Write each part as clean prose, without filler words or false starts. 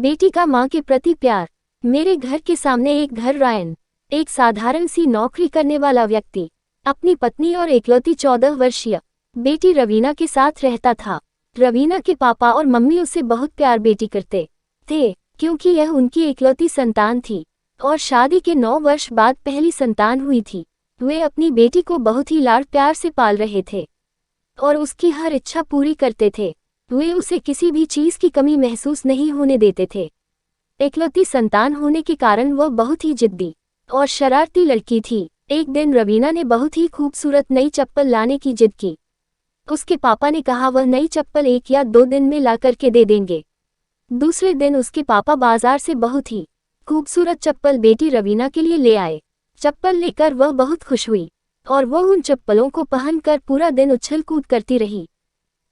बेटी का माँ के प्रति प्यार। मेरे घर के सामने एक घर रायन, एक साधारण सी नौकरी करने वाला व्यक्ति, अपनी पत्नी और इकलौती 14 वर्षीय बेटी रवीना के साथ रहता था। रवीना के पापा और मम्मी उसे बहुत प्यार बेटी करते थे, क्योंकि यह उनकी इकलौती संतान थी और शादी के 9 वर्ष बाद पहली संतान हुई थी। वे अपनी बेटी को बहुत ही लाड प्यार से पाल रहे थे और उसकी हर इच्छा पूरी करते थे। वे उसे किसी भी चीज की कमी महसूस नहीं होने देते थे। इकलौती संतान होने के कारण वह बहुत ही जिद्दी और शरारती लड़की थी। एक दिन रवीना ने बहुत ही खूबसूरत नई चप्पल लाने की जिद की। उसके पापा ने कहा वह नई चप्पल 1 या 2 दिन में ला करके दे देंगे। दूसरे दिन उसके पापा बाजार से बहुत ही खूबसूरत चप्पल बेटी रवीना के लिए ले आए। चप्पल लेकर वह बहुत खुश हुई और वह उन चप्पलों को पहनकर पूरा दिन उछल कूद करती रही।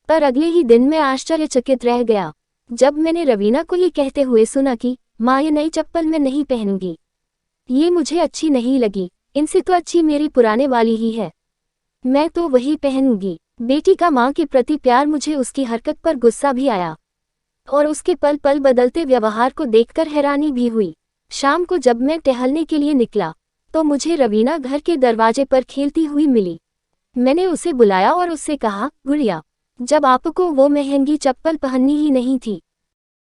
पर अगले ही दिन मैं आश्चर्यचकित रह गया जब मैंने रवीना को ये कहते हुए सुना कि माँ, ये नई चप्पल मैं नहीं पहनूंगी, ये मुझे अच्छी नहीं लगी, इनसे तो अच्छी मेरी पुराने वाली ही है, मैं तो वही पहनूंगी। बेटी का माँ के प्रति प्यार, मुझे उसकी हरकत पर गुस्सा भी आया और उसके पल पल बदलते व्यवहार को देखकर हैरानी भी हुई। शाम को जब मैं टहलने के लिए निकला तो मुझे रवीना घर के दरवाजे पर खेलती हुई मिली। मैंने उसे बुलाया और उससे कहा, गुड़िया, जब आपको वो महंगी चप्पल पहननी ही नहीं थी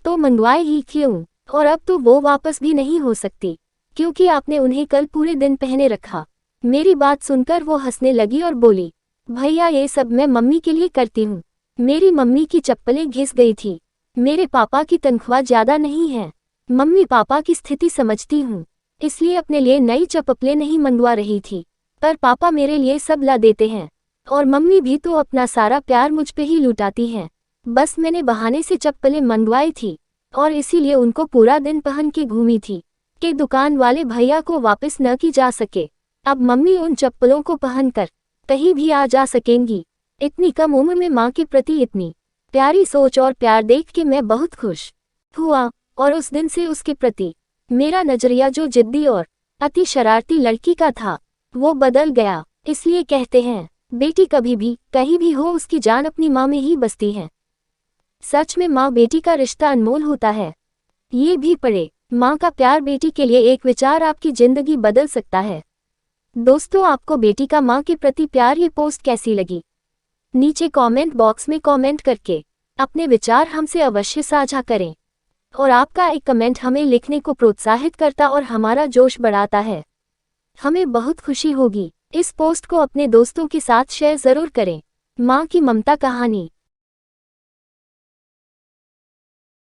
तो मंगवाए ही क्यों? और अब तो वो वापस भी नहीं हो सकती क्योंकि आपने उन्हें कल पूरे दिन पहने रखा। मेरी बात सुनकर वो हंसने लगी और बोली, भैया, ये सब मैं मम्मी के लिए करती हूँ। मेरी मम्मी की चप्पलें घिस गई थी। मेरे पापा की तनख्वाह ज्यादा नहीं है। मम्मी पापा की स्थिति समझती हूँ, इसलिए अपने लिए नई चप्पलें नहीं मंगवा रही थी, पर पापा मेरे लिए सब ला देते हैं और मम्मी भी तो अपना सारा प्यार मुझ पे ही लुटाती हैं। बस मैंने बहाने से चप्पलें मंगवाई थी और इसीलिए उनको पूरा दिन पहन के घूमी थी कि दुकान वाले भैया को वापस न की जा सके। अब मम्मी उन चप्पलों को पहनकर कहीं भी आ जा सकेंगी। इतनी कम उम्र में माँ के प्रति इतनी प्यारी सोच और प्यार देख के मैं बहुत खुश हुआ और उस दिन से उसके प्रति मेरा नजरिया, जो जिद्दी और अति शरारती लड़की का था, वो बदल गया। इसलिए कहते हैं, बेटी कभी भी कहीं भी हो, उसकी जान अपनी माँ में ही बसती है। सच में माँ बेटी का रिश्ता अनमोल होता है। ये भी पढ़े, माँ का प्यार बेटी के लिए एक विचार आपकी जिंदगी बदल सकता है। दोस्तों, आपको बेटी का माँ के प्रति प्यार ये पोस्ट कैसी लगी? नीचे कमेंट बॉक्स में कमेंट करके अपने विचार हमसे अवश्य साझा करें और आपका एक कमेंट हमें लिखने को प्रोत्साहित करता और हमारा जोश बढ़ाता है। हमें बहुत खुशी होगी। इस पोस्ट को अपने दोस्तों के साथ शेयर जरूर करें। माँ की ममता कहानी।